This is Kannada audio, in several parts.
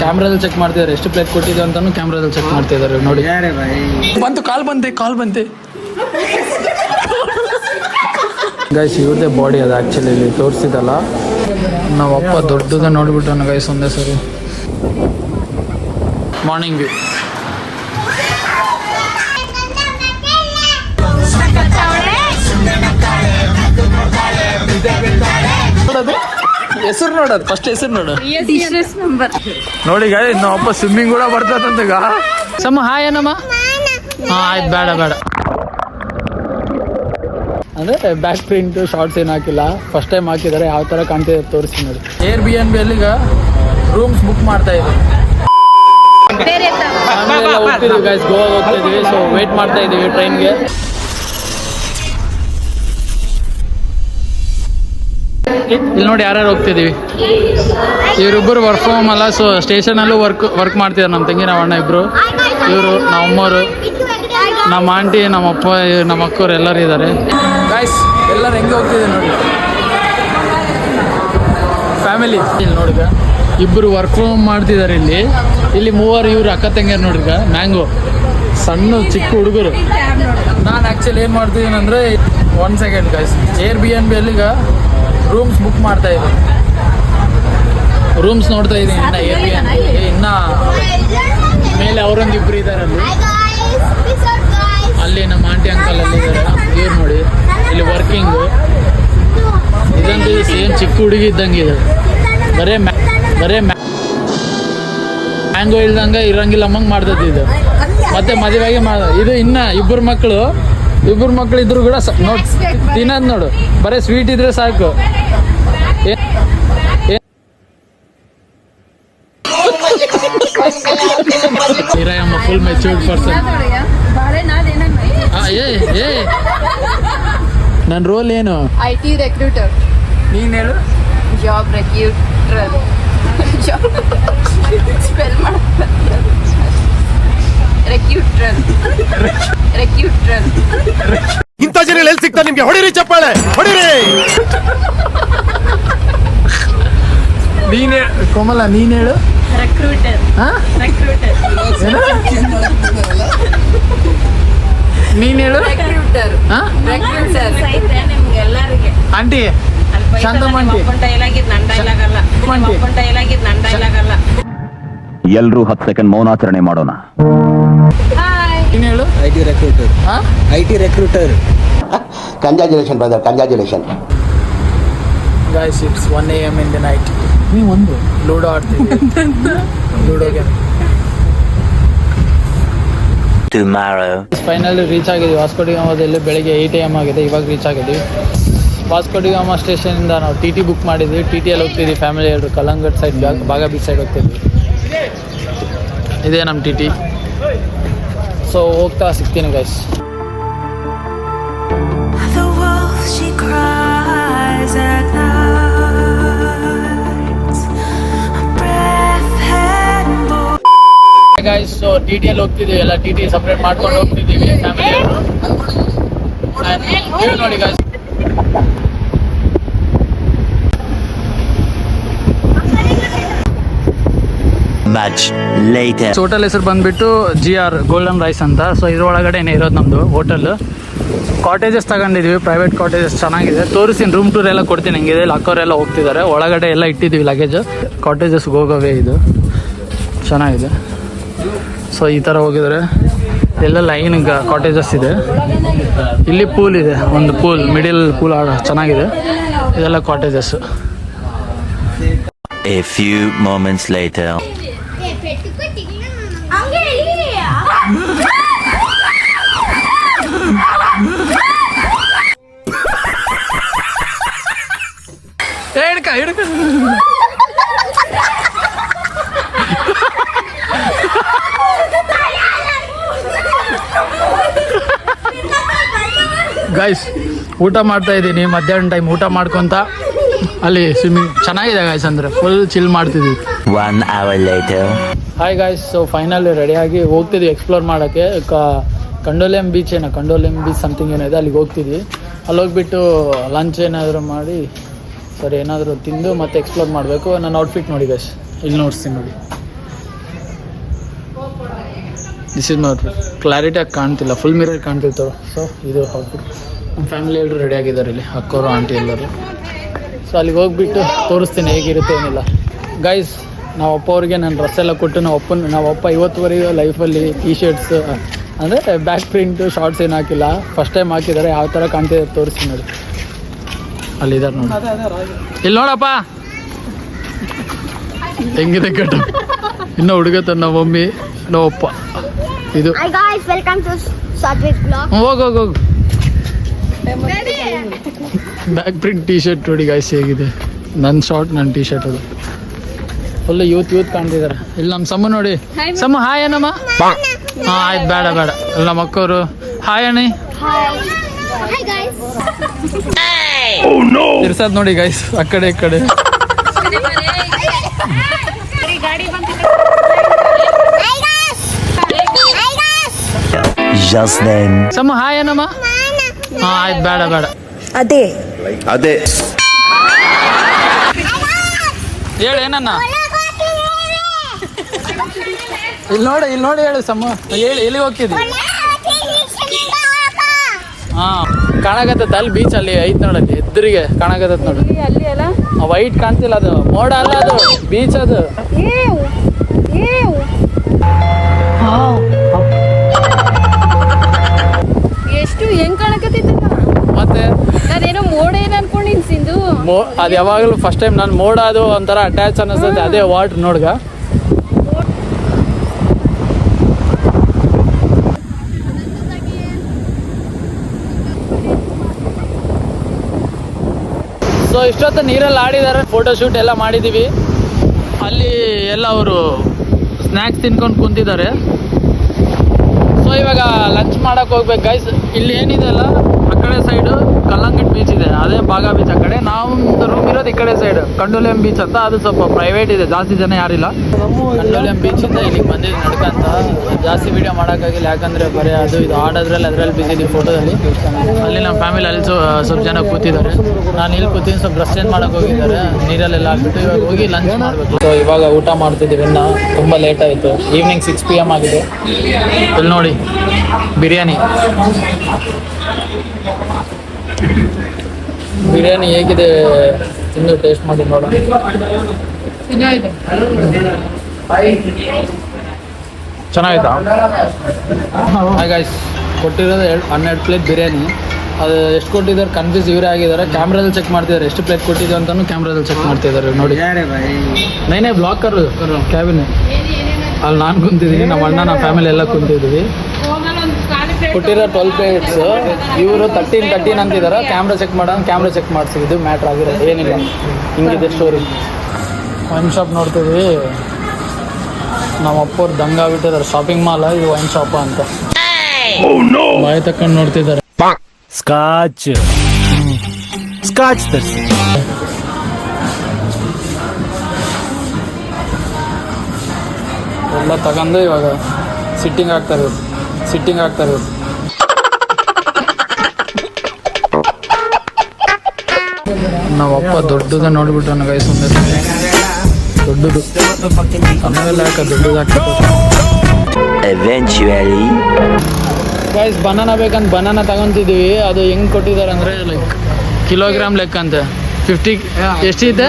ಕ್ಯಾಮ್ರಾದಲ್ಲಿ ಚೆಕ್ ಮಾಡ್ತಿದ್ದಾರೆ ಎಷ್ಟು ಪ್ಲೇಟ್ ಕೊಟ್ಟಿದೆ ಅಂತಾನು ಕ್ಯಾಮ್ರಾದಲ್ಲಿ ಚೆಕ್ ಮಾಡ್ತಿದ್ದಾರೆ ನೋಡಿ. ಬಂತು ಕಾಲ್ ಬಂತೆ ಗೈಸ್. ಇವ್ರದೇ ಬಾಡಿ ಅದು ಆ್ಯಕ್ಚುಲಿ ಇಲ್ಲಿ ತೋರಿಸಿದಲ್ಲ. ನಾವು ಅಪ್ಪ ದೊಡ್ಡದ ನೋಡಿಬಿಟ್ಟು ಗೈಸ್ ಒಂದೇ ಸರಿ ಮಾರ್ನಿಂಗ್ ವ್ಯೂ. ಹೆಸರು ನೋಡೋದು ಫಸ್ಟ್ ಹೆಸರು ನೋಡು ನೋಡಿ ಗಾಯ. ನಮ್ಮ ಅಪ್ಪ ಸ್ವಿಮ್ಮಿಂಗ್ ಕೂಡ ಬರ್ತದಂತ ಈಗ. ಸಮ ಹಾಯ್ ಏನಮ್ಮ. ಆಯ್ತು ಬೇಡ ಅಂದರೆ ಬ್ಯಾಕ್ ಪ್ರಿಂಟ್ ಶಾರ್ಟ್ಸ್ ಏನು ಹಾಕಿಲ್ಲ, ಫಸ್ಟ್ ಟೈಮ್ ಹಾಕಿದ್ದಾರೆ. ಯಾವ ಥರ ಕಾಣ್ತಿದೆ ತೋರಿಸಿ ನೋಡಿ. Airbnb ಅಲ್ಲಿ ಈಗ ರೂಮ್ಸ್ ಬುಕ್ ಮಾಡ್ತಾ ಇದ್ದೀವಿ. ಹೋಗ್ತಿದ್ದೀವಿ ಗೈಸ್, ಗೋವಾಗ ಹೋಗ್ತಿದ್ದೀವಿ. ಸೊ ವೇಟ್ ಮಾಡ್ತಾ ಇದ್ದೀವಿ ಟ್ರೈನ್ಗೆ. ಇಲ್ಲಿ ನೋಡಿ ಯಾರ್ಯಾರು ಹೋಗ್ತಿದ್ದೀವಿ. ಇವರಿಬ್ಬರು ವರ್ಕ್ ಫ್ರಮ್ ಹೋಮ್ ಅಲ್ಲ, ಸೊ ಸ್ಟೇಷನಲ್ಲೂ ವರ್ಕ್ ಮಾಡ್ತಿದ್ದಾರೆ. ನಮ್ಮ ತಂಗಿ ನಮ್ಮ ಅಣ್ಣ ಇಬ್ಬರು, ಇವರು ನಮ್ಮ ಅಮ್ಮವರು, ನಮ್ಮ ಆಂಟಿ, ನಮ್ಮ ಅಪ್ಪ, ನಮ್ಮ ಅಕ್ಕವ್ರು ಎಲ್ಲರೂ ಇದ್ದಾರೆ ಗೈಸ್. ಎಲ್ಲರೂ ಹೆಂಗೆ ಹೋಗ್ತಿದ್ದೀವಿ ನೋಡಿ ಫ್ಯಾಮಿಲಿ. ಇಲ್ಲಿ ನೋಡಿಗ ಇಬ್ಬರು ವರ್ಕ್ ಫ್ರಮ್ ಹೋಮ್ ಮಾಡ್ತಿದ್ದಾರೆ ಇಲ್ಲಿ ಮೂವರು ಇವರು ಅಕ್ಕ ತಂಗಿಯರು ನೋಡ್ರಿಗ. ಮ್ಯಾಂಗೋ ಸಣ್ಣ ಚಿಕ್ಕ ಹುಡುಗರು. ನಾನು ಆ್ಯಕ್ಚುಲಿ ಏನು ಮಾಡ್ತಿದ್ದೀನಿ ಅಂದರೆ 1 ಸೆಕೆಂಡ್ ಗೈಸ್. Airbnb ಅಲ್ಲಿಗ ರೂಮ್ಸ್ ಬುಕ್ ಮಾಡ್ತಾ ಇದ್ದೀನಿ. ರೂಮ್ಸ್ ನೋಡ್ತಾ ಇದ್ದೀನಿ ಇನ್ನು ಮೇಲೆ ಅವರೊಂದು ಇಬ್ಬರು ಇದ್ದಾರೆ ಅಲ್ಲಿ ನಮ್ಮ ಆಂಟಿ ಅಂಕಲ್ ಅಲ್ಲಿ ಇದ್ದಾರೆ. ಇವ್ರು ನೋಡಿ ಇಲ್ಲಿ ವರ್ಕಿಂಗು. ಇದಂತೂ ಸೇಮ್ ಚಿಕ್ಕ ಹುಡುಗಿ ಇದ್ದಂಗೆ ಇದೆ. ಬರೇ ಮ್ಯಾಂಗೋ ಇಲ್ದಂಗೆ ಇರಂಗಿಲ್ಲ ಅಮ್ಮಂಗೆ ಮಾಡ್ತೈತಿ ಇದು. ಮತ್ತೆ ಮದುವೆಗೆ ಇದು ಇನ್ನು ಇಬ್ಬರು ಮಕ್ಕಳು ಇದ್ರು ಕೂಡ ನೋಡಿ ತಿನ್ನೋದು ನೋಡು. ಬರೀ ಸ್ವೀಟ್ ಇದ್ರೆ ಸಾಕು. ಹಿರಯಮ್ಮ ಫುಲ್ ಮೆಚೂರ್ಡ್ ಪರ್ಸನ್. ನನ್ನ ರೋಲ್ ಏನು? IT recruiter. ನೀನು ಹೇಳು. Job recruiter. Spell recruiter. ಇಂಥ ಜನ ಎಲ್ಲಿ ಸಿಗ್ತಾರೆ ನಿಮ್ಗೆ? ಹೊಡಿರಿ ಚಪ್ಪಾಳೆ ಹೊಡಿರಿ. ನೀನು ಕೋಮಲ ನೀನು ಹೇಳು. ರೆಕ್ರೂಟರ್. ನೀನು ಹೇಳು. ರೆಕ್ರೂಟರ್. ನಿಮ್ಗೆಲ್ಲರಿಗೆ ಆಂಟಿ ಶಾಂತಮ್ಮ ಆಂಟಿ. ಎಲ್ರೂ 10 ಸೆಕೆಂಡ್ ಮೌನಾಚರಣೆ ಮಾಡೋಣ. ನೀನು ಹೇಳು. IT recruiter. Congratulation brother, congratulation. Guys it's 1 AM in the night. ನೀವು ಒಂದು ಲೂಡೋ ಆಡ್ತೀವಿ. ಲೂಡೋಗೆ ಫೈನಲಿ ರೀಚ್ ಆಗಿದ್ದೀವಿ ವಾಸ್ಕೋ ಡಿ ಗಾಮಾದಲ್ಲಿ. ಬೆಳಿಗ್ಗೆ 8 AM ಆಗಿದೆ, ಇವಾಗ ರೀಚ್ ಆಗಿದ್ದೀವಿ. ವಾಸ್ಕೋ ಡಿ ಗಾಮಾ ಸ್ಟೇಷನಿಂದ ನಾವು TT ಬುಕ್ ಮಾಡಿದ್ವಿ. TTಯಲ್ಲಿ ಹೋಗ್ತಿದ್ವಿ ಫ್ಯಾಮಿಲಿ ಎಲ್ಲರೂ. ಕಲ್ಲಂಗಡ್ ಸೈಡ್ ಬಾಗ ಬೀಚ್ ಸೈಡ್ ಹೋಗ್ತಿದ್ವಿ. ಇದೇ ನಮ್ಮ TT. ಸೊ ಹೋಗ್ತಾ ಸಿಗ್ತೀನಿ ಗೈಸ್. ಗೈಸ್ ಸೊ TTಯಲ್ಲಿ ಹೋಗ್ತಿದ್ದೀವಿ ಎಲ್ಲ. TT ಸಪ್ರೇಟ್ ಮಾಡ್ಕೊಂಡು ಹೋಗ್ತಿದ್ದೀವಿ ಫ್ಯಾಮಿಲಿ ನೋಡಿ ಗೈಸ್. ಹೋಟೆಲ್ ಹೆಸರು ಬಂದ್ಬಿಟ್ಟು GR ಗೋಲ್ಡನ್ ರೈಸ್ ಅಂತ. ಸೊ ಇದ್ರೊಳಗಡೆನೇ ಇರೋದು ನಮ್ಮದು ಹೋಟೆಲ್. ಕಾಟೇಜಸ್ ತಗೊಂಡಿದ್ದೀವಿ, ಪ್ರೈವೇಟ್ ಕಾಟೇಜಸ್ ಚೆನ್ನಾಗಿದೆ. ತೋರಿಸ್ತೀನಿ, ರೂಮ್ ಟೂರ್ ಎಲ್ಲ ಕೊಡ್ತೀನಿ. ಹೆಂಗಿದೆ ಲಾಕವರೆಲ್ಲ ಹೋಗ್ತಿದ್ದಾರೆ, ಒಳಗಡೆ ಎಲ್ಲ ಇಟ್ಟಿದ್ದೀವಿ ಲಗೇಜ್. ಕಾಟೇಜಸ್ಗೆ ಹೋಗೋವೇ ಇದು ಚೆನ್ನಾಗಿದೆ. ಸೊ ಈ ಥರ ಹೋಗಿದರೆ ಎಲ್ಲ ಲೈನ್ ಕಾಟೇಜಸ್ ಇದೆ. ಇಲ್ಲಿ ಪೂಲ್ ಇದೆ, ಒಂದು ಪೂಲ್ ಮಿಡಿಲ್ ಪೂಲ್ ಚೆನ್ನಾಗಿದೆ. ಇದೆಲ್ಲ cottages. A few moments later. ಹಿಡ್ಕ ಗೈಸ್ ಊಟ ಮಾಡ್ತಾ ಇದ್ದೀನಿ. ಮಧ್ಯಾಹ್ನ ಟೈಮ್ ಊಟ ಮಾಡ್ಕೊತ ಅಲ್ಲಿ ಸ್ವಿಮ್ಮಿಂಗ್ ಚೆನ್ನಾಗಿದೆ ಗೈಸ್. ಅಂದರೆ ಫುಲ್ ಚಿಲ್ ಮಾಡ್ತಿದ್ವಿ. 1 hour later. Hi guys, so finally ರೆಡಿಯಾಗಿ ಹೋಗ್ತಿದ್ವಿ ಎಕ್ಸ್ಪ್ಲೋರ್ ಮಾಡೋಕ್ಕೆ. ಕಂಡೋಲಿಯಂ ಬೀಚ್ ಸಮಥಿಂಗ್ ಏನಿದೆ ಅಲ್ಲಿಗೆ ಹೋಗ್ತಿದ್ವಿ. ಅಲ್ಲಿ ಹೋಗ್ಬಿಟ್ಟು ಲಂಚ್ ಏನಾದರೂ ಮಾಡಿ ಸರಿ ಏನಾದರೂ ತಿಂದು ಮತ್ತೆ ಎಕ್ಸ್ಪ್ಲೋರ್ ಮಾಡಬೇಕು. ನನ್ನ ಔಟ್ಫಿಟ್ ನೋಡಿ ಗೈಸ್, ಇಲ್ಲಿ ನೋಡ್ತೀನಿ ನೋಡಿ. ದಿಸ್ ಇಸ್ ನಾಟ್ ಕ್ಲಾರಿಟಿಯಾಗಿ ಕಾಣ್ತಿಲ್ಲ, ಫುಲ್ ಮಿರರ್ ಕಾಣ್ತಿತ್ತು. ಸೊ ಇದು ಔಟ್ಫಿಟ್. ನಮ್ಮ ಫ್ಯಾಮಿಲಿ ಎಲ್ಲರೂ ರೆಡಿ ಆಗಿದ್ದಾರೆ ಇಲ್ಲಿ, ಅಕ್ಕವರು ಆಂಟಿ ಎಲ್ಲರೂ. ಸೊ ಅಲ್ಲಿಗೆ ಹೋಗ್ಬಿಟ್ಟು ತೋರಿಸ್ತೀನಿ ಹೇಗಿರುತ್ತೆ ಏನಿಲ್ಲ. ಗೈಸ್, ನಾವು ಅಪ್ಪ ಅವ್ರಿಗೆ ನಾನು ಡ್ರೆಸ್ ಎಲ್ಲ ಕೊಟ್ಟು ನಾವು ಅಪ್ಪ ಇವತ್ತುವರೆಗೂ ಲೈಫಲ್ಲಿ ಟೀ ಶರ್ಟ್ಸ್ ಅಂದರೆ ಬ್ಯಾಕ್ ಪ್ರಿಂಟು ಶಾರ್ಟ್ಸ್ ಏನು ಹಾಕಿಲ್ಲ. ಫಸ್ಟ್ ಟೈಮ್ ಹಾಕಿದ್ದಾರೆ. ಯಾವ ಥರ ಕಾಣ್ತಿದೆ ತೋರಿಸ್ತೀನಿ ನೋಡಿ. ಅಲ್ಲಿದ್ದಾರೆ ನೋಡಿ, ಇಲ್ಲಿ ನೋಡಪ್ಪ ಹೆಂಗಿದೆ ಕಟ್ಟ. ಇನ್ನೂ ಹುಡುಗತ್ತ ನಮ್ಮ ಮಮ್ಮಿ ನಮ್ಮಪ್ಪ. ಇದು Hi guys, welcome to Sadvik vlog. ಹೋಗು ಬ್ಯಾಕ್ ಪ್ರಿಂಟ್ ಟೀ ಶರ್ಟ್ ನೋಡಿ ಗೈಸ್ ಹೇಗಿದೆ. ನನ್ನ ಶಾರ್ಟ್, ನನ್ನ ಟೀ ಶರ್ಟ್ ಅದು ಫುಲ್ ಯೂತ್ ಕಾಣ್ತಿದ್ದಾರೆ. ಇಲ್ಲಿ ನಮ್ಮ ಸಮ್ಮ ನೋಡಿ, ಸಮ್ಮ ಹಾಯ್ ಏನಮ್ಮ. ಹಾಂ ಆಯ್ತು, ಬೇಡ ಇಲ್ಲಿ ನಮ್ಮ ಅಕ್ಕವರು ಹಾಯ್ ಅಣ್ಣಿ. Hi guys. ಇರ್ಸದ್ ನೋಡಿ ಗೈಸ್ ಆ ಕಡೆ ಈ ಕಡೆ. Just then. ಸಮ್ಮ ಹಾಯ್ ಏನಮ್ಮ. ಹಾಂ ಆಯ್ತು, ಬೇಡ ಅದೇ ಹೇಳು ಏನನ್ನ. ಇಲ್ಲಿ ನೋಡಿ ಹೇಳು ಸಮ್ಮ. ಹೇಳಿ ಎಲ್ಲಿ ಹೋಗ್ತಿದ್ವಿ. ಹಾಂ ಕಾಣಕತ್ತದ ಅಲ್ಲಿ ಬೀಚ್ ಅಲ್ಲಿ ಐತ್ ನೋಡಲ್ಲಿ ಎದುರಿಗೆ ಕಾಣಕತ್ತದ ನೋಡಿ. ಅಲ್ಲಿ ಅಲ್ಲ, ವೈಟ್ ಕಾಣ್ತಿಲ್ಲ, ಅದು ಮೋಡ ಅಲ್ಲ, ಅದು ಬೀಚ್ ಅದು. ಎಷ್ಟು ಹೆಂಗ್ ಕಾಣಕತ್ತಿದ್ದ. ಮತ್ತೆ ನಾನೇನೋ ಮೋಡ ಏನ್ ಅನ್ಕೊಂಡಿನ್ ಸಿಂಧು. ಅದು ಯಾವಾಗಲೂ ಫಸ್ಟ್ ಟೈಮ್ ನಾನು ಮೋಡ ಅದು ಒಂಥರ ಅಟ್ಯಾಚ್ ಅನ್ನಿಸ್ತೈತೆ. ಅದೇ ವಾಟರ್ ನೋಡ್ಗ. ಸೊ ಇಷ್ಟೊತ್ತು ನೀರಲ್ಲಿ ಆಡಿದ್ದಾರೆ, ಫೋಟೋ ಶೂಟ್ ಎಲ್ಲ ಮಾಡಿದ್ದೀವಿ. ಅಲ್ಲಿ ಎಲ್ಲ ಅವರು ಸ್ನ್ಯಾಕ್ಸ್ ತಿನ್ಕೊಂಡು ಕುಂತಿದ್ದಾರೆ. ಸೊ ಇವಾಗ ಲಂಚ್ ಮಾಡೋಕೆ ಹೋಗ್ಬೇಕು ಗೈಸ್. ಇಲ್ಲಿ ಏನಿದೆ ಅಲ್ಲ ಆ ಕಡೆ ಸೈಡು ಕಲ್ಲಂಗಟ್ ಬೀಚ್ ಇದೆ, ಅದೇ ಬಾಗಾ ಬೀಚ್. ಆ ಕಡೆ ನಾವು ರೂಮ್ ಇರೋದು ಈ ಕಡೆ ಸೈಡ್ ಕಂಡೋಲಿಯಂ ಬೀಚ್ ಅಂತ. ಅದು ಸ್ವಲ್ಪ ಪ್ರೈವೇಟ್ ಇದೆ, ಜಾಸ್ತಿ ಜನ ಯಾರಿಲ್ಲ. ಕಂಡೋಲಿಯಂ ಬೀಚಿಂದ ಇಲ್ಲಿಗೆ ಬಂದಿದ್ದು ನಡ್ಕಂತ. ಜಾಸ್ತಿ ವೀಡಿಯೋ ಮಾಡೋಕ್ಕಾಗಿಲ್ಲ, ಯಾಕಂದರೆ ಬರೀ ಅದು ಇದು ಆಡೋದ್ರಲ್ಲಿ ಅದರಲ್ಲಿ ಬಿದ್ದಿದ್ದೀವಿ ಫೋಟೋದಲ್ಲಿ. ಅಲ್ಲಿ ನಮ್ಮ ಫ್ಯಾಮಿಲಿ ಅಲ್ಲಿ ಸ್ವಲ್ಪ ಜನ ಕೂತಿದ್ದಾರೆ. ನಾನು ಇಲ್ಲಿ ಕೂತೀನಿ, ಸ್ವಲ್ಪ ಡ್ರೆಸ್ ಚೇಂಜ್ ಮಾಡೋಕೆ ಹೋಗಿದ್ದಾರೆ, ನೀರಲ್ಲೆಲ್ಲ ಹಾಕ್ಬಿಟ್ಟು ಇವಾಗ ಹೋಗಿ ಲಂಚ್ ಮಾಡಬೇಕು. ಸೊ ಇವಾಗ ಊಟ ಮಾಡ್ತಿದ್ದೀವಿ. ಇನ್ನು ತುಂಬ ಲೇಟ್ ಆಯಿತು, ಈವ್ನಿಂಗ್ 6 PM ಆಗಿದೆ. ಇಲ್ಲಿ ನೋಡಿ ಬಿರಿಯಾನಿ ಹೇಗಿದೆ ತಿಂದು ಟೇಸ್ಟ್ ಮಾಡಿ ನೋಡೋಣ. ಚೆನ್ನಾಗಿತ್ತಾ? ಹಾಯ್ ಗೈಸ್, ಕೊಟ್ಟಿರೋದು 12 ಪ್ಲೇಟ್ ಬಿರಿಯಾನಿ. ಅದು ಎಷ್ಟು ಕೊಟ್ಟಿದ್ದಾರೆ ಕನ್ಫ್ಯೂಸ್ ಇವರೇ ಆಗಿದ್ದಾರೆ. ಕ್ಯಾಮ್ರಾದಲ್ಲಿ ಚೆಕ್ ಮಾಡ್ತಿದ್ದಾರೆ ಎಷ್ಟು ಪ್ಲೇಟ್ ಕೊಟ್ಟಿದ್ದೀವಿ ಅಂತಲೂ ಕ್ಯಾಮ್ರಾದಲ್ಲಿ ಚೆಕ್ ಮಾಡ್ತಿದ್ದಾರೆ ನೋಡಿ. ನೈನೇ ಬ್ಲಾಕರ್ ಕ್ಯಾಬಿನ್ ಅಲ್ಲಿ ನಾನು ಕುಂತಿದ್ದೀನಿ, ನಮ್ಮ ಅಣ್ಣ ನಮ್ಮ ಫ್ಯಾಮಿಲಿ ಎಲ್ಲ ಕುಂತಿದ್ದೀವಿ. ಕೊಟ್ಟಿರೋ 12 ಪ್ಲೇಟ್ಸ್ ಇವರು 13 ಅಂತಿದ್ದಾರೆ. ಕ್ಯಾಮ್ರಾ ಚೆಕ್ ಮಾಡೋಣ, ಕ್ಯಾಮ್ರಾ ಚೆಕ್ ಮಾಡಿಸಿ. ಇದು ಮ್ಯಾಟ್ರ್ ಆಗಿರೋದು ಏನಿಲ್ಲ, ಹಿಂಗಿದೆ ಸ್ಟೋರಿ. ವೈನ್ ಶಾಪ್ ನೋಡ್ತಿದ್ವಿ. ನಮ್ಮ ಅಪ್ಪವ್ರು ದಂಗಾಗ್ಬಿಟ್ಟಿದ್ದಾರೆ. ಶಾಪಿಂಗ್ ಮಾಲ್ ಇದು ವೈನ್ ಶಾಪ ಅಂತ ಬಾಯಿ ತಕೊಂಡು ನೋಡ್ತಿದ್ದಾರೆ. ಸ್ಕಾಚ್ ತರಿಸಿ. ಎಲ್ಲ ತಗೊಂಡು ಇವಾಗ ಸಿಟ್ಟಿಂಗ್ ಆಗ್ತಾರೆ. ನಾವಪ್ಪ ದೊಡ್ಡದ ನೋಡ್ಬಿಟ್ಟು ನನಗೆ ಸುಮ್ಮನೆ ದೊಡ್ಡದು ಆಮೇಲೆ ಯಾಕೆ ದೊಡ್ಡದು ಹಾಕ್ತಾರೆ. Eventually. ಗೈಸ್ ಬನಾನಾ ಬೇಕಂತ ಬನಾನಾ ತಗೊಂತಿದ್ದೀವಿ. ಅದು ಹೆಂಗೆ ಕೊಟ್ಟಿದ್ದಾರೆ ಅಂದರೆ ಲೈಕ್ ಕಿಲೋಗ್ರಾಮ್ ಲೆಕ್ಕ ಅಂತೆ. 50 ಎಷ್ಟಿದೆ?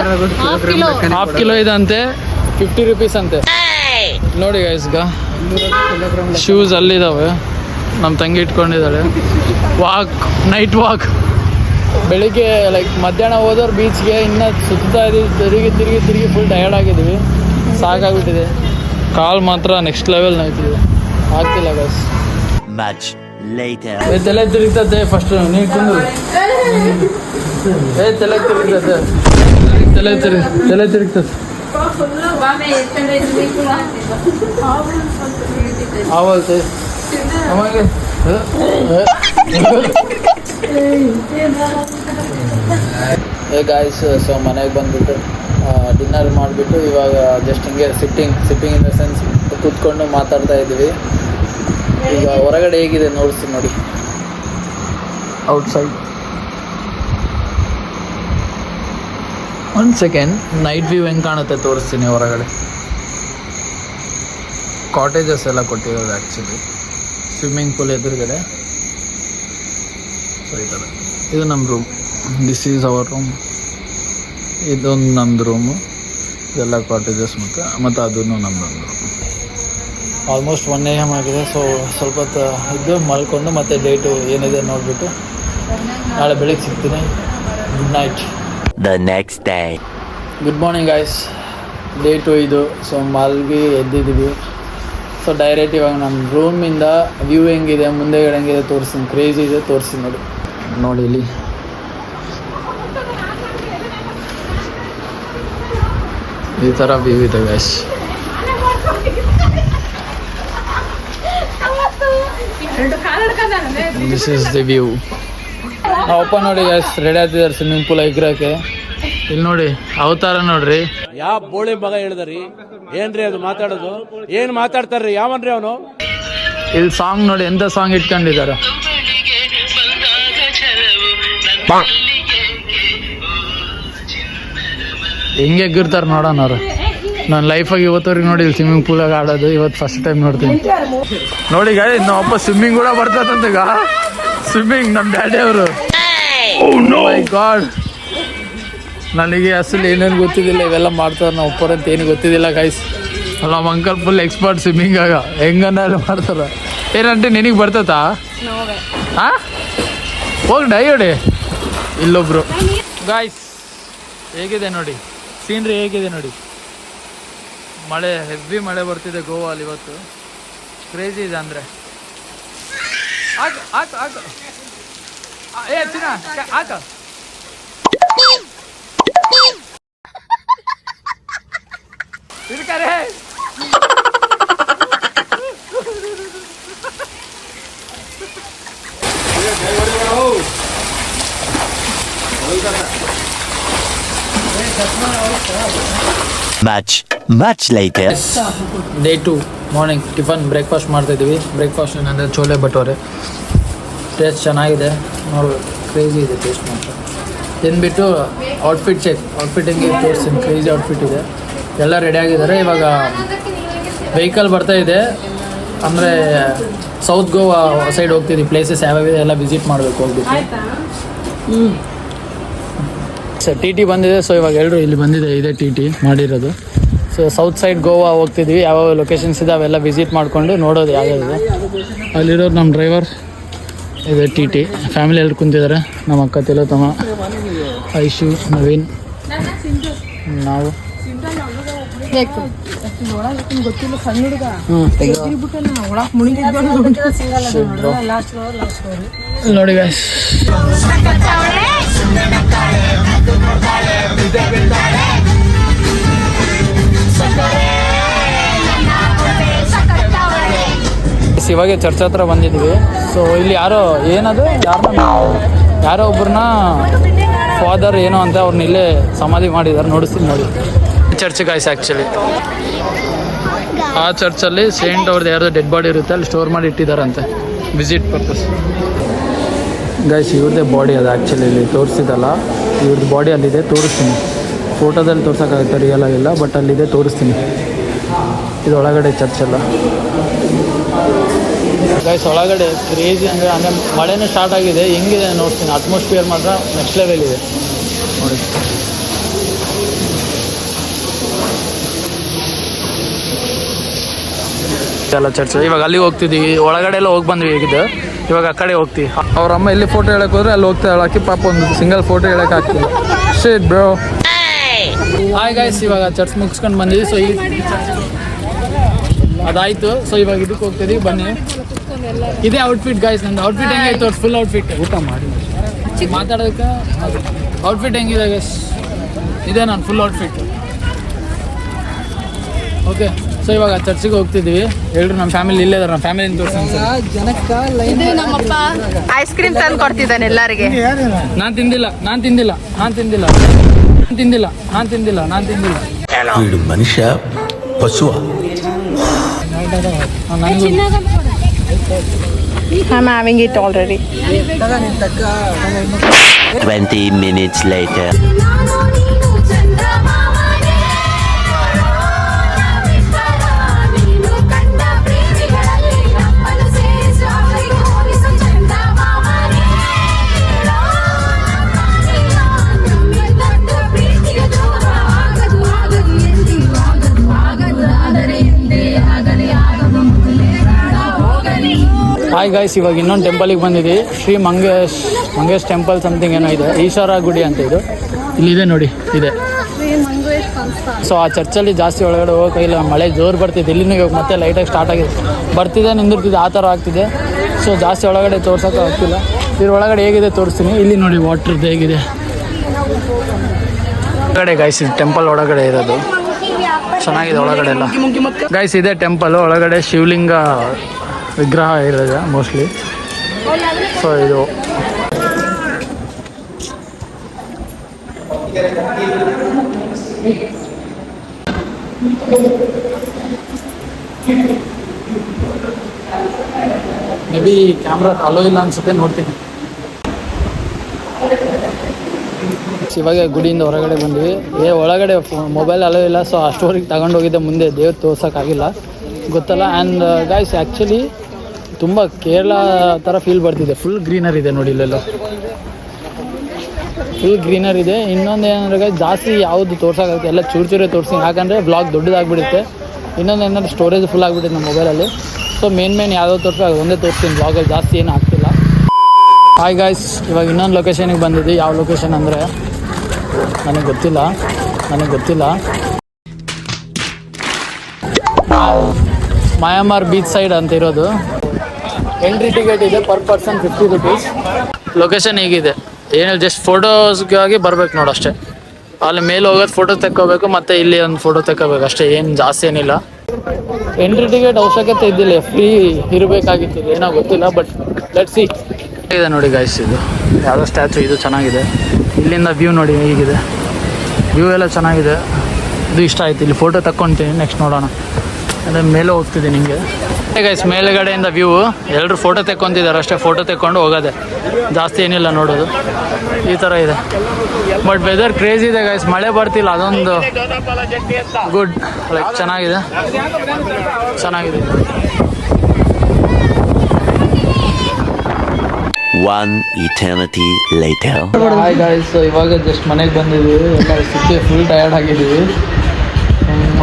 ಹಾಫ್ ಕಿಲೋ ಇದೆ ಅಂತೆ, 50 ರೂಪೀಸ್ ಅಂತೆ. ನೋಡಿ ಗೈಸ್ಗ ಶೂಸ್ ಅಲ್ಲಿದ್ದಾವೆ. ನಮ್ಮ ತಂಗಿ ಇಟ್ಕೊಂಡಿದ್ದಾಳೆ. ನೈಟ್ ವಾಕ್ ಬೆಳಿಗ್ಗೆ ಲೈಕ್ ಮಧ್ಯಾಹ್ನ ಹೋದವ್ರು ಬೀಚ್ಗೆ ಇನ್ನೂ ಸುತ್ತಾ ಇದ್ದೀವಿ. ತಿರುಗಿ ಫುಲ್ ಟಯರ್ಡ್ ಆಗಿದ್ದೀವಿ, ಸಾಕಾಗ್ಬಿಟ್ಟಿದೆ. ಕಾಲ್ ಮಾತ್ರ ನೆಕ್ಸ್ಟ್ ಲೆವೆಲ್ ನೈತಿದೆ, ಆಗ್ತಿಲ್ಲ ಗೈಸ್. Much later. ತಲೆ ತಿರುಗ್ತದೆ ಫಸ್ಟ್ ನೀರು ಕುಂದು. ತಲೆ ತಿರುಗ್ತದೆ. ಆವಲ್ತೆ ಅಮಗೆ ಗಾಯ್ಸ್. ಸೊ ಮನೆಗೆ ಬಂದುಬಿಟ್ಟು ಡಿನ್ನರ್ ಮಾಡಿಬಿಟ್ಟು ಇವಾಗ ಜಸ್ಟ್ ಹಿಂಗೆ ಸಿಟ್ಟಿಂಗ್ ಇನ್ ದ ಸೆನ್ಸ್ ಕೂತ್ಕೊಂಡು ಮಾತಾಡ್ತಾ ಇದ್ದೀವಿ. ಈಗ ಹೊರಗಡೆ ಹೇಗಿದೆ ನೋಡ್ತೀನಿ ನೋಡಿ, ಔಟ್ಸೈಡ್. ಒಂದು ಸೆಕೆಂಡ್, ನೈಟ್ ವ್ಯೂ ಹೆಂಗೆ ಕಾಣುತ್ತೆ ತೋರಿಸ್ತೀನಿ ಹೊರಗಡೆ. ಕಾಟೇಜಸ್ ಎಲ್ಲ ಕೊಟ್ಟಿರೋದು ಆ್ಯಕ್ಚುಲಿ. ಸ್ವಿಮ್ಮಿಂಗ್ ಪೂಲ್ ಎದುರುಗಡೆ. ಸೊ ಈ ಥರ ಇದು ನಮ್ಮ room. This is our room. ಇದೊಂದು ನಮ್ಮದು ರೂಮು. ಇದೆಲ್ಲ ಕಾಟೇಜಸ್ ಮತ್ತು ಅದೂ ನಮ್ಮದೊಂದು ರೂಮ್. ಆಲ್ಮೋಸ್ಟ್ 1 AM ಆಗಿದೆ. ಸೊ ಸ್ವಲ್ಪ ಹೊತ್ತು ಇದ್ದು ಮಲ್ಕೊಂಡು ಮತ್ತೆ ಡೇಟು ಏನಿದೆ ನೋಡಿಬಿಟ್ಟು ನಾಳೆ ಬೆಳಿಗ್ಗೆ ಸಿಗ್ತೀನಿ. Good night. The next day. Good morning guys. Day 2 ಇದು. ಸೊ ಮಲ್ಗಿ ಎದ್ದಿದ್ದೀವಿ. ಸೊ ಡೈರೆಕ್ಟ್ ಇವಾಗ ನಮ್ಮ ರೂಮಿಂದ ವ್ಯೂ ಹೆಂಗಿದೆ, ಮುಂದೆಗಡೆ ಹೆಂಗಿದೆ ತೋರಿಸ್ತೀನಿ. ಕ್ರೇಜಿ ಇದೆ, ತೋರಿಸ್ತೀನಿ ನೋಡಿ. ನೋಡಿ ಇಲ್ಲಿ ಈ ಥರ ವ್ಯೂ ಇದೆ guys. This is the view. ಅಪ್ಪ ನೋಡಿ ಗಾಯ್ಸ್ ರೆಡಿ ಆಗ್ತಿದ್ದಾರೆ ಸ್ವಿಮ್ಮಿಂಗ್ ಪೂಲ್ ಎಗ್ರಕ್ಕೆ. ಇಲ್ಲಿ ನೋಡಿ ಅವತಾರ ನೋಡ್ರಿ. ಯಾವ ಬೋಳಿ ಮಗ ಹೇಳಿದ್ರಿ? ಏನ್ರಿ ಅದು ಮಾತಾಡೋದು? ಏನ್ ಮಾತಾಡ್ತಾರ್ರಿ? ಯಾವನ್ರಿ ಅವನು? ಇಲ್ಲಿ ಸಾಂಗ್ ನೋಡಿ ಎಂತ ಸಾಂಗ್ ಇಟ್ಕೊಂಡಿದ್ದಾರೆ. ಹೆಂಗೆ ಎಗ್ಗಿರ್ತಾರೆ ನೋಡೋಣ ಅವ್ರು. ನಾನು ಲೈಫಾಗಿ ಇವತ್ತವ್ರಿಗೆ ನೋಡಿ ಇಲ್ಲಿ ಸ್ವಿಮ್ಮಿಂಗ್ ಪೂಲಾಗ ಆಡೋದು ಇವತ್ತು ಫಸ್ಟ್ ಟೈಮ್ ನೋಡ್ತೀನಿ. ನೋಡಿ ಗಾಯ ನಮ್ಮಪ್ಪ ಸ್ವಿಮ್ಮಿಂಗ್ ಕೂಡ ಬರ್ತದಂತಗ. ಸ್ವಿಮ್ಮಿಂಗ್ ನಮ್ಮ ಡ್ಯಾಡಿ ಅವರು. ಮೈ ಗಾಡ್, ನನಗೆ ಅಸಲು ಏನೇನು ಗೊತ್ತಿದ್ದಿಲ್ಲ. ಇವೆಲ್ಲ ಮಾಡ್ತಾರೆ ನಾವು ಒಪ್ಪರಂತ ಏನು ಗೊತ್ತಿದ್ದಿಲ್ಲ ಗೈಸ್. ಅಲ್ಲ ನಮ್ಮ ಅಂಕಲ್ ಫುಲ್ ಎಕ್ಸ್ಪರ್ಟ್ ಸ್ವಿಮ್ಮಿಂಗಾಗ. ಹೆಂಗನ್ನ ಮಾಡ್ತಾರೆ. ಏನಂటే ನಿನಗೆ ಬರ್ತತಾ? ಹಾಂ ಹೋಗಿ ಡೈ ಹೊಡಿ. ಇಲ್ಲೊಬ್ರು ಗಾಯ್ಸ್ ಹೇಗಿದೆ ನೋಡಿ ಸೀನ್ರಿ, ಹೇಗಿದೆ ನೋಡಿ. ಮಳೆ, ಹೆವಿ ಮಳೆ ಬರ್ತಿದೆ ಗೋವಾಲ್ಲಿ ಇವತ್ತು. ಕ್ರೇಜಿ ಇದೆ ಅಂದರೆ. ಏ ಚಿನ್ನ ಆಕ ಇರ್ಕಾರೆ. Much later. Day 2 morning tiffin breakfast ಮಾಡ್ತಾಯಿದ್ದೀವಿ. ಬ್ರೇಕ್ಫಾಸ್ಟ್ ಏನಂದರೆ ಚೋಲೆ ಭಟೋರೆ. ಟೇಸ್ಟ್ ಚೆನ್ನಾಗಿದೆ, ನೋಡ್ಬೇಕು. ಕ್ರೇಜಿ ಇದೆ ಟೇಸ್ಟ್ ಮಾತ್ರ. ತಿಂದ್ಬಿಟ್ಟು ಔಟ್ಫಿಟ್ ಚೆಕ್. ಔಟ್ಫಿಟ್ ಹೆಂಗೆ ತೋರಿಸ್ತೀನಿ. ಕ್ರೇಜಿ ಔಟ್ಫಿಟ್ ಇದೆ. ಎಲ್ಲ ರೆಡಿ ಆಗಿದ್ದಾರೆ. ಇವಾಗ ವೆಹಿಕಲ್ ಬರ್ತಾ ಇದೆ. ಅಂದರೆ ಸೌತ್ ಗೋವಾ ಸೈಡ್ ಹೋಗ್ತಿದ್ದೀವಿ. ಪ್ಲೇಸಸ್ ಯಾವ್ಯಾವಿದೆ ಎಲ್ಲ ವಿಸಿಟ್ ಮಾಡಬೇಕು ಹೋಗ್ಬಿಟ್ಟು. ಸರ್ ಟಿ ಬಂದಿದೆ. ಸೊ ಇವಾಗ ಎಲ್ಲರೂ ಇಲ್ಲಿ ಬಂದಿದೆ. ಇದೇ ಟಿ ಮಾಡಿರೋದು. ಸೊ ಸೌತ್ ಸೈಡ್ ಗೋವಾ ಹೋಗ್ತಿದ್ವಿ. ಯಾವ್ಯಾವ ಲೊಕೇಶನ್ಸ್ ಇದೆ ಅವೆಲ್ಲ ವಿಸಿಟ್ ಮಾಡಿಕೊಂಡು ನೋಡೋದು ಯಾವ್ಯಾವಿದೆ. ಅಲ್ಲಿರೋದು ನಮ್ಮ ಡ್ರೈವರ್. ಇದೆ ಟಿ ಫ್ಯಾಮಿಲಿ ಎಲ್ಲರೂ ಕುಂತಿದ್ದಾರೆ. ನಮ್ಮ ಅಕ್ಕ ತಿಲೋತ್ತಮ, ಐಶು, ನವೀನ್, ನಾವು. ನೋಡಿ ಗಾಯ್ಸ್ ಇವಾಗೆ ಚರ್ಚ್ ಹತ್ರ ಬಂದಿದ್ವಿ. ಸೊ ಇಲ್ಲಿ ಯಾರೋ ಒಬ್ಬರನ್ನ ಫಾದರ್ ಏನೋ ಅಂತ ಅವ್ರನ್ನ ಇಲ್ಲೇ ಸಮಾಧಿ ಮಾಡಿದ್ದಾರೆ. ನೋಡಿಸ್ತೀನಿ ನೋಡಿ. ಚರ್ಚ್ ಗಾಯ್ಸ್ ಆ್ಯಕ್ಚುಲಿ ಆ ಚರ್ಚಲ್ಲಿ ಸೇಂಟ್ ಅವ್ರದ್ದು ಯಾರ್ದು ಡೆಡ್ ಬಾಡಿ ಇರುತ್ತೆ, ಅಲ್ಲಿ ಸ್ಟೋರ್ ಮಾಡಿ ಇಟ್ಟಿದ್ದಾರಂತೆ ವಿಸಿಟ್ ಪರ್ಪಸ್. ಗೈಸ್ ಇವ್ರದ್ದೇ ಬಾಡಿ ಅದು ಆ್ಯಕ್ಚುಲಿ ಇಲ್ಲಿ ತೋರಿಸಿದಲ್ಲ. ಇವ್ರದ್ದು ಬಾಡಿ ಅಲ್ಲಿದೆ, ತೋರಿಸ್ತೀನಿ. ಫೋಟೋದಲ್ಲಿ ತೋರ್ಸೋಕ್ಕಾಗುತ್ತೆ, ರಿಯಲ್ ಆಗಿಲ್ಲ, ಬಟ್ ಅಲ್ಲಿದೆ, ತೋರಿಸ್ತೀನಿ. ಇದು ಒಳಗಡೆ ಚರ್ಚ್ ಎಲ್ಲ ಗೈಸ್. ಒಳಗಡೆ ಕ್ರೇಜಿ ಅಂದರೆ ಮಳೆನೂ ಸ್ಟಾರ್ಟ್ ಆಗಿದೆ. ಹೆಂಗಿದೆ ನೋಡ್ತೀನಿ. ಅಟ್ಮಾಸ್ಫಿಯರ್ ಮಾತ್ರ ನೆಕ್ಸ್ಟ್ ಲೆವೆಲ್ ಇದೆ ನೋಡಿ. ಎಲ್ಲ ಚರ್ಚ್. ಇವಾಗ ಅಲ್ಲಿಗೆ ಹೋಗ್ತಿದ್ದೀವಿ. ಒಳಗಡೆ ಎಲ್ಲ ಹೋಗಿ ಬಂದ್ವಿ ಹೇಗಿದ್ದು. ಇವಾಗ ಆ ಕಡೆ ಹೋಗ್ತೀವಿ. ಅವ್ರ ಅಮ್ಮ ಎಲ್ಲಿ ಫೋಟೋ ಹೇಳಕ್ಕೆ ಹೋದ್ರೆ ಅಲ್ಲಿ ಹೋಗ್ತಾ ಹೇಳಕ್ಕೆ ಪಾಪ ಒಂದು ಸಿಂಗಲ್ ಫೋಟೋ ಹೇಳಕ್ಕೆ ಆಗ್ತಿಲ್ಲ. ಶೇಟ್ ಬ್ರೋ. ಹಾಯ್ ಗೈಸ್, ಇವಾಗ ಚರ್ಚ್ ಮುಗಿಸ್ಕೊಂಡು ಬಂದಿದ್ವಿ. ಸೊ ಈ ಅದಾಯಿತು. ಸೊ ಇವಾಗ ಇದಕ್ಕೆ ಹೋಗ್ತಿದ್ದೀವಿ, ಬನ್ನಿ. ಇದೇ ಔಟ್ಫಿಟ್ ಗೈಸ್. ನಂದು ಔಟ್ಫಿಟ್ ಹೆಂಗಾಯ್ತು? Full outfit. ಊಟ ಮಾಡಿ ಮಾತಾಡೋದಕ್ಕೆ ಔಟ್ಫಿಟ್ ಹೆಂಗಿದೆ ಗೈಸ್? ಇದೇ ನಾನು ಫುಲ್ ಔಟ್ಫಿಟ್. ಓಕೆ. ಸೊ ಇವಾಗ ಚರ್ಚಿಗೆ ಹೋಗ್ತಿದ್ದೀವಿ. ಎಲ್ಲರೂ ನಮ್ಮ ಫ್ಯಾಮಿಲಿ ಇಲ್ಲೇ ಇದ್ದಾರೆ. ನಮ್ಮ ಫ್ಯಾಮಿಲಿನ ಇದು ನಮ್ಮಪ್ಪ ಐಸ್ ಕ್ರೀಮ್ ತಂದು ಕೊಡ್ತಿದ್ದಾನೆ ಎಲ್ಲರಿಗೆ. ನಾನು ತಿಂದಿಲ್ಲ. ಮನುಷ್ಯ ಪಶುವ. I'm having it already. 20 minutes later. ಚಂದ್ರಮಾವನೇ, ನೀನು ಕಂಡ ಹಾಯ್ ಗಾಯ್ಸ್, ಇವಾಗ ಇನ್ನೊಂದು ಟೆಂಪಲಿಗೆ ಬಂದಿದ್ದೀವಿ. ಶ್ರೀ ಮಂಗೇಶ್ ಟೆಂಪಲ್ ಸಮಥಿಂಗ್ ಏನೋ ಇದೆ, ಈಶ್ವರ ಗುಡಿ ಅಂತ. ಇದು ಇಲ್ಲಿದೆ ನೋಡಿ, ಇದೆ. ಸೊ ಆ ಚರ್ಚಲ್ಲಿ ಜಾಸ್ತಿ ಒಳಗಡೆ ಹೋಗೋಕ್ಕಾಗಿಲ್ಲ, ಮಳೆ ಜೋರು ಬರ್ತಿದೆ. ಇಲ್ಲಿನೂ ಇವಾಗ ಮತ್ತೆ ಲೈಟಾಗಿ ಸ್ಟಾರ್ಟ್ ಆಗಿದೆ, ಬರ್ತಿದೆ ನಿಂದಿರ್ತಿದೆ, ಆ ಥರ ಆಗ್ತಿದೆ. ಸೊ ಜಾಸ್ತಿ ಒಳಗಡೆ ತೋರ್ಸೋಕೆ ಆಗ್ತಿಲ್ಲ. ಇದ್ರ ಒಳಗಡೆ ಹೇಗಿದೆ ತೋರಿಸ್ತೀನಿ. ಇಲ್ಲಿ ನೋಡಿ ವಾಟ್ರದ್ದು ಹೇಗಿದೆ ಒಳಗಡೆ ಗೈಸ್. ಇದು ಟೆಂಪಲ್ ಒಳಗಡೆ ಇರೋದು, ಚೆನ್ನಾಗಿದೆ ಒಳಗಡೆ ಎಲ್ಲ ಗೈಸ್. ಇದೆ ಟೆಂಪಲ್ ಒಳಗಡೆ ಶಿವಲಿಂಗ ವಿಗ್ರಹ ಇರೋದು ಮೋಸ್ಟ್ಲಿ. ಸೊ ಇದು ಮೇ ಬಿ ಕ್ಯಾಮ್ರಾ ಅಲೋ ಇಲ್ಲ ಅನ್ಸುತ್ತೆ, ನೋಡ್ತೀನಿ. ಇವಾಗ ಗುಡಿಯಿಂದ ಹೊರಗಡೆ ಬಂದ್ವಿ. ಒಳಗಡೆ ಮೊಬೈಲ್ ಅಲೋ ಇಲ್ಲ, ಸೊ ಅಷ್ಟುವರೆಗೆ ತಗೊಂಡೋಗಿದ್ದೆ. ಮುಂದೆ ದೇವ್ರು ತೋರ್ಸೋಕ್ಕಾಗಿಲ್ಲ, ಗೊತ್ತಲ್ಲ. ಆ್ಯಂಡ್ ಗಾಯ್ಸ್ ಆ್ಯಕ್ಚುಲಿ ತುಂಬ ಕೇರಳ ಥರ ಫೀಲ್ ಬರ್ತಿದೆ. ಫುಲ್ ಗ್ರೀನರ್ ಇದೆ ನೋಡಿ, ಇಲ್ಲೆಲ್ಲ ಫುಲ್ ಗ್ರೀನರ್ ಇದೆ. ಇನ್ನೊಂದು ಏನಂದ್ರೆ ಗಾಯ್ಸ್, ಜಾಸ್ತಿ ಯಾವುದು ತೋರ್ಸೋಕ್ಕಾಗುತ್ತೆ ಎಲ್ಲ ಚೂರೇ ತೋರಿಸ್ತೀನಿ, ಯಾಕಂದರೆ ಬ್ಲಾಗ್ ದೊಡ್ಡದಾಗ್ಬಿಡುತ್ತೆ. ಇನ್ನೊಂದು ಏನಂದ್ರೆ ಸ್ಟೋರೇಜ್ ಫುಲ್ ಆಗಿಬಿಡುತ್ತೆ ನಮ್ಮ ಮೊಬೈಲಲ್ಲಿ. ಸೊ ಮೇನ್ ಯಾವುದೋ ತೋರಿಸೋ ಒಂದೇ ತೋರಿಸ್ತೀನಿ, ಬ್ಲಾಗಲ್ಲಿ ಜಾಸ್ತಿ ಏನು ಆಗ್ತಿಲ್ಲ. ಹಾಯ್ ಗಾಯ್ಸ್, ಇವಾಗ ಇನ್ನೊಂದು ಲೊಕೇಶನಿಗೆ ಬಂದಿದ್ವಿ. ಯಾವ ಲೊಕೇಶನ್ ಅಂದರೆ ನನಗೆ ಗೊತ್ತಿಲ್ಲ. ಮಯಮಾರ್ ಬೀಚ್ ಸೈಡ್ ಅಂತ ಇರೋದು. ಎಂಟ್ರಿ ಟಿಕೆಟ್ ಇದೆ ಪರ್ ಪರ್ಸನ್ 50 rupees. ಲೊಕೇಶನ್ ಹೇಗಿದೆ ಏನಿಲ್ಲ, ಜಸ್ಟ್ ಫೋಟೋಸ್ಗಾಗಿ ಬರ್ಬೇಕು ನೋಡಿ ಅಷ್ಟೇ. ಅಲ್ಲಿ ಮೇಲೆ ಹೋಗೋದು ಫೋಟೋ ತೆಕ್ಕೋಬೇಕು, ಮತ್ತು ಇಲ್ಲಿ ಒಂದು ಫೋಟೋ ತೆಕ್ಕೋಬೇಕು ಅಷ್ಟೇ, ಏನು ಜಾಸ್ತಿ ಏನಿಲ್ಲ. ಎಂಟ್ರಿ ಟಿಕೆಟ್ ಅವಶ್ಯಕತೆ ಇದ್ದಿಲ್ಲ, ಫ್ರೀ ಇರಬೇಕಾಗಿತ್ತು, ಏನೋ ಗೊತ್ತಿಲ್ಲ. But let's see. ಇದೆ ನೋಡಿ ಗಾಯ್ಸ್, ಇದು ಯಾವುದೋ ಸ್ಟ್ಯಾಚು, ಇದು ಚೆನ್ನಾಗಿದೆ. ಇಲ್ಲಿಂದ ವ್ಯೂ ನೋಡಿ ಹೀಗಿದೆ, ವ್ಯೂ ಎಲ್ಲ ಚೆನ್ನಾಗಿದೆ. ಇದು ಇಷ್ಟ ಆಯಿತು. ಇಲ್ಲಿ ಫೋಟೋ ತಕ್ಕೊತೀನಿ, ನೆಕ್ಸ್ಟ್ ನೋಡೋಣ. ಅದೇ ಮೇಲೆ ಹೋಗ್ತಿದ್ದೀನಿ ನಿಮಗೆ ಗೈಸ್. ಮೇಲುಗಡೆಯಿಂದ ವ್ಯೂ, ಎಲ್ಲರೂ ಫೋಟೋ ತೆಕ್ಕೊತಿದ್ದಾರೆ ಅಷ್ಟೇ, ಫೋಟೋ ತೆಕ್ಕೊಂಡು ಹೋಗೋದೆ, ಜಾಸ್ತಿ ಏನಿಲ್ಲ ನೋಡೋದು. ಈ ಥರ ಇದೆ. ಬಟ್ ವೆದರ್ ಕ್ರೇಜಿ ಇದೆ ಗೈಸ್, ಮಳೆ ಬರ್ತಿಲ್ಲ, ಅದೊಂದು ಗುಡ್. ಲೈಕ್ ಚೆನ್ನಾಗಿದೆ. One eternity later. Hi guys, ಇವಾಗ ಜಸ್ಟ್ ಮನೆಗೆ ಬಂದಿದ್ದೀವಿ. ಎಲ್ಲ ಸುತ್ತಿ ಫುಲ್ ಟಯರ್ಡ್ ಆಗಿದ್ದೀವಿ.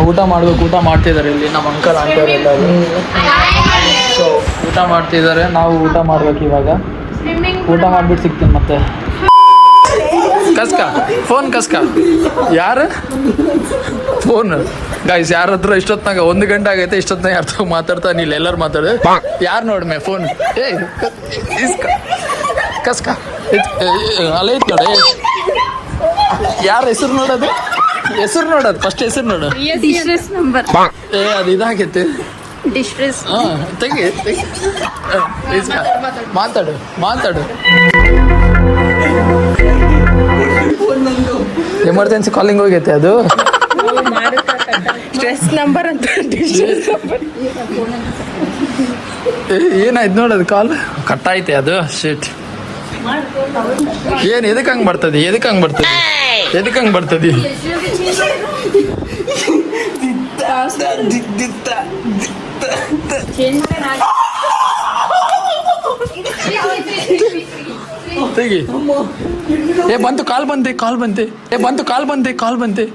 ಊಟ ಮಾಡಬೇಕು, ಊಟ ಮಾಡ್ತಿದ್ದಾರೆ ಇಲ್ಲಿ ನಮ್ಮ ಅಂಕಲ್ ಆಂಟಿಯವರು ಎಲ್ಲರೂ. ಸೊ ಊಟ ಮಾಡ್ತಿದ್ದಾರೆ, ನಾವು ಊಟ ಮಾಡ್ಬೇಕು ಇವಾಗ. ಊಟ ಮಾಡಿಬಿಟ್ಟು ಸಿಗ್ತೀನಿ ಮತ್ತೆ. ಫೋನ್ ಯಾರು ಫೋನ್ ಗೈಸ್, ಯಾರ ಹತ್ರ ಇಷ್ಟೊತ್ನಾಗ 1 ಗಂಟೆ ಆಗೈತೆ, ಇಷ್ಟೊತ್ನಾಗ ಯಾರ ಮಾತಾಡ್ತಾನೆ ಇಲ್ಲ, ಎಲ್ಲರೂ ಮಾತಾಡ. ಯಾರು ನೋಡ್ಮೆ ಫೋನ್ ಅಲ್ಲ ಐತ್ ನೋಡಿ. ಯಾರ ಹೆಸರು ನೋಡೋದು ಫಸ್ಟ್ ಹೆಸರು ನೋಡು. ಅದು ಇದಾಗೈತೆ. ತೆಗಿ ಮಾತಾಡು. ಎಮರ್ಜೆನ್ಸಿ ಕಾಲಿಂಗ್ ಹೋಗೈತೆ ಅದು. ನಂಬರ್ ಅಂತ ಏನಾಯ್ತು ನೋಡೋದು, ಕಾಲ್ ಕಟ್ಟಾಯ್ತೆ ಅದು. ಶಿಟ್, ಏನು ಎದಕ್ಕೆ ಹಂಗೆ ಬರ್ತದೆ? ತೆಗಿ. ಬಂತು ಕಾಲ್ ಬಂತೆ.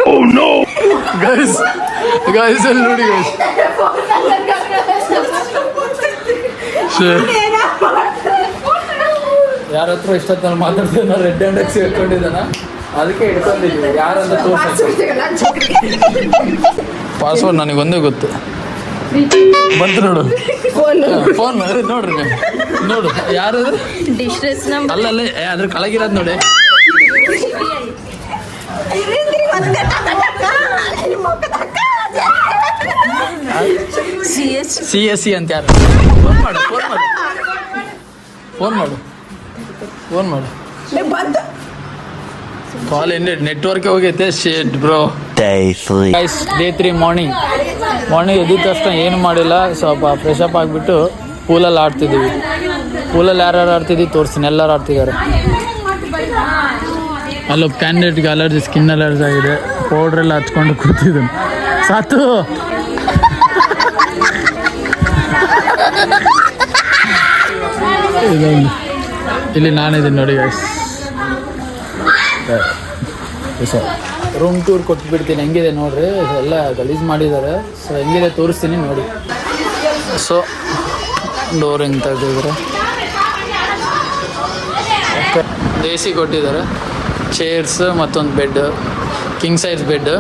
Oh no! Guys, ಅಲ್ಲಿ ನೋಡಿ guys. ಯಾರ ಹತ್ರ ಇಷ್ಟೊತ್ತಲ್ಲಿ ಮಾತಾಡ್ತಾನ, ರೆಡ್ ಹ್ಯಾಂಡ್ ಎಕ್ಸಿ ಇಟ್ಕೊಂಡಿದ್ದಾನ, ಅದಕ್ಕೆ ಇಟ್ಕೊಂಡಿದ್ವಿ. ಯಾರಂತ ತೋರ್ಸಕ್ಕೆ ಪಾಸ್ವರ್ಡ್ ನನಗೊಂದೇ ಗೊತ್ತು. ಬಂತು ನೋಡು ಫೋನ್ ನೋಡ್ರಿ ನೋಡು. ಯಾರು ಅಲ್ಲಲ್ಲೇ ಅದ್ರ ಕೆಳಗಿರೋದು ನೋಡಿ. CSC ಅಂತ ಯಾರು? ಫೋನ್ ಮಾಡು. ಕಾಲ್ ಎಂಡೆಡ್, ನೆಟ್ವರ್ಕ್ ಹೋಗೈತೆ. ಶೇಟ್ bro. Day 3. Guys, Day 3 morning ಎದ್ದಿದ ತಕ್ಷಣ ಏನು ಮಾಡಿಲ್ಲ, ಸ್ವಲ್ಪ ಫ್ರೆಶ್ ಅಪ್ ಆಗಿಬಿಟ್ಟು ಪೂಲಲ್ಲಿ ಆಡ್ತಿದ್ದೀವಿ. ಪೂಲಲ್ಲಿ ಯಾರು ಆಡ್ತಿದ್ದೀವಿ ತೋರಿಸ್ತೀನಿ. ಎಲ್ಲರೂ ಆಡ್ತಿದ್ದಾರೆ. ಅಲ್ಲೊಬ್ಬ ಕ್ಯಾಂಡಿಡೇಟ್ಗೆ ಅಲರ್ಜಿ, ಸ್ಕಿನ್ ಅಲರ್ಜಿ ಆಗಿದೆ. ಪೌಡ್ರೆಲ್ಲ ಹಚ್ಕೊಂಡು ಕೂತಿದ್ದಾನೆ. ಸಾತು ಇದೊಂದು ಇಲ್ಲಿ ನಾನಿದ್ದೀನಿ ನೋಡಿ ಗೈಸ್. ಸೊ ರೂಮ್ ಟೂರ್ ಕೊಟ್ಬಿಡ್ತೀನಿ, ಹೆಂಗಿದೆ ನೋಡ್ರಿ, ಎಲ್ಲ ಗಲೀಜು ಮಾಡಿದ್ದಾರೆ. ಸೊ ಹೆಂಗಿದೆ ತೋರಿಸ್ತೀನಿ ನೋಡಿ. ಸೊ ಡೋರ್ ಹೆಂಗೆ ತೆಗೆದಿದ್ದಾರೆ, ಓಕೆ. ಒಂದು AC ಕೊಟ್ಟಿದ್ದಾರೆ, ಚೇರ್ಸ್ ಮತ್ತೊಂದು ಬೆಡ್, ಕಿಂಗ್ ಸೈಜ್ ಬೆಡ್.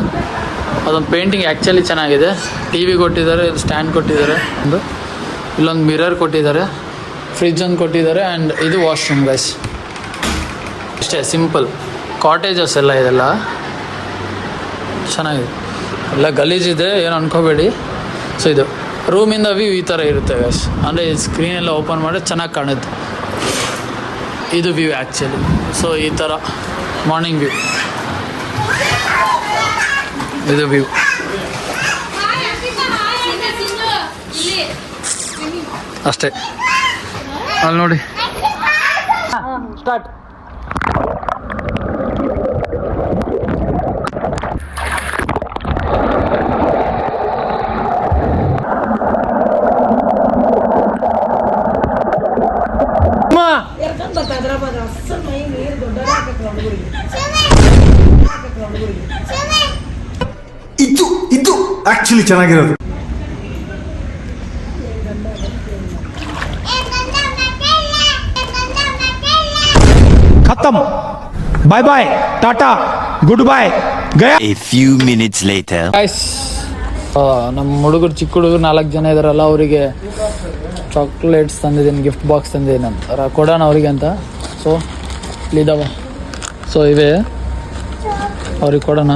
ಅದೊಂದು ಪೇಂಟಿಂಗ್ ಆ್ಯಕ್ಚುಲಿ ಚೆನ್ನಾಗಿದೆ. TV ಕೊಟ್ಟಿದ್ದಾರೆ, ಸ್ಟ್ಯಾಂಡ್ ಕೊಟ್ಟಿದ್ದಾರೆ, ಇಲ್ಲೊಂದು ಮಿರರ್ ಕೊಟ್ಟಿದ್ದಾರೆ, ಫ್ರಿಜ್ ಒಂದು ಕೊಟ್ಟಿದ್ದಾರೆ, ಆ್ಯಂಡ್ ಇದು ವಾಶ್ರೂಮ್ ಗೈಸ್. ಅಷ್ಟೇ ಸಿಂಪಲ್ ಕಾಟೇಜಸ್ ಎಲ್ಲ ಇದೆಲ್ಲ ಚೆನ್ನಾಗಿದೆ, ಎಲ್ಲ ಗಲೀಜಿದೆ ಏನು ಅನ್ಕೋಬೇಡಿ. ಸೊ ಇದು ರೂಮಿಂದ ವ್ಯೂ ಈ ಥರ ಇರುತ್ತೆ ಗೈಸ್, ಅಂದರೆ ಸ್ಕ್ರೀನೆಲ್ಲ ಓಪನ್ ಮಾಡಿ ಚೆನ್ನಾಗಿ ಕಾಣುತ್ತೆ. ಇದು ವ್ಯೂ ಆ್ಯಕ್ಚುಲಿ. ಸೊ ಈ ಥರ ಮಾರ್ನಿಂಗ್ ವ್ಯೂ, ಇದು ವ್ಯೂ. ಅಷ್ಟೇ, ಅಲ್ಲಿ ನೋಡಿ. ಸ್ಟಾರ್ಟ್. ಇದು ಆಕ್ಚುಲಿ ಚೆನ್ನಾಗಿರೋದು. ಖತಮ್, ಬಾಯ್ ಬಾಯ್, ಟಾಟಾ, ಗುಡ್ ಬಾಯ್, ಗಯಾ. A few minutes later. Guys, ನಮ್ಮ ಹುಡುಗರು, ಚಿಕ್ಕ ಹುಡುಗರು 4 ಜನ ಇದಾರಲ್ಲ, ಅವರಿಗೆ ಚಾಕ್ಲೇಟ್ಸ್ ತಂದಿದ್ದೀನಿ, ಗಿಫ್ಟ್ ಬಾಕ್ಸ್ ತಂದಿದ್ದೀನಿ ಅಂತ ಕೊಡೋಣ ಅವರಿಗೆ ಅಂತ. ಸೊ ಇಲ್ಲಿದ್ದಾವ, ಸೊ ಇವೆ ಅವ್ರಿಗೆ ಕೊಡೋಣ,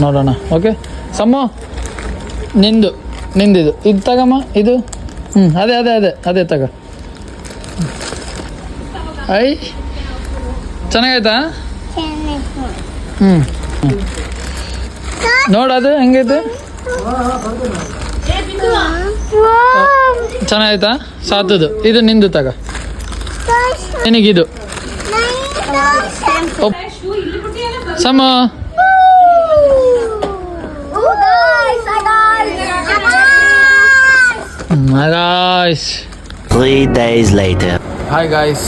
ನೋಡೋಣ. ಓಕೆ ಸಮ್ಮು, ನಿಂದಿದು ಇದು ತಗಮ್ಮ, ಇದು ಅದೇ ಅದೇ ಅದೇ ಅದೇ ತಗ. ಐ ಚೆನ್ನಾಗೈತಾ? ನೋಡದು ಹೆಂಗೈತೆ, ಚೆನ್ನಾಗೈತಾ? ಸಾತದು, ಇದು ನಿಂದು ತಗ, ನಿನಗಿದು ಸಮ. Guys, 3 days later. Hi guys.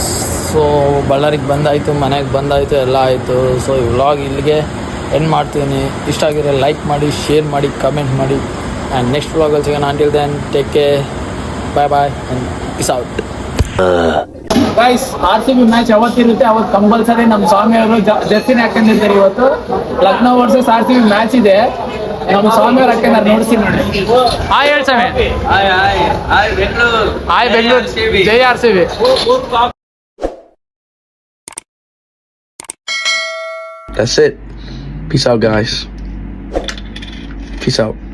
So ಬಳ್ಳಾರಿಗೆ ಬಂದಾಯಿತು, ಮನೆಗೆ ಬಂದಾಯಿತು, ಎಲ್ಲ ಆಯಿತು. ಸೊ ಈ ವ್ಲಾಗ್ ಇಲ್ಲಿಗೆ ಎಂಡ್ ಮಾಡ್ತೀನಿ. ಇಷ್ಟ ಆಗಿರೋ ಲೈಕ್ ಮಾಡಿ, ಶೇರ್ ಮಾಡಿ, ಕಮೆಂಟ್ ಮಾಡಿ. ಆ್ಯಂಡ್ ನೆಕ್ಸ್ಟ್ ವ್ಲಾಗಲ್ಲಿ ಸಿಗೋಣ. Until then take care, bye bye and peace out. Guys, RCB match ಯಾವತ್ತಿರುತ್ತೆ ಅವತ್ತು ಕಂಪಲ್ಸರಿ ನಮ್ಮ ಸ್ವಾಮಿ ಅವರು ಜರ್ಸಿನ ಹಾಕೊಂಡಿರ್ತಾರೆ. ಇವತ್ತು ಲಕ್ನೋ ವರ್ಸಸ್ RCB ಮ್ಯಾಚ್ ಇದೆ. ನಮ್ಮ ಸ್ವಾಮಿ ಅವ್ರು ಹಾಕೊಂಡು ನೋಡಿಸಿ ನೋಡಿ. ಹಾಯ್ ಹೇಳಿ ಸ್ವಾಮಿ. ಹಾಯ್ ಬೆಂಗಳೂರು, ಜೈ RCB. That's it. Peace out, guys. Peace out.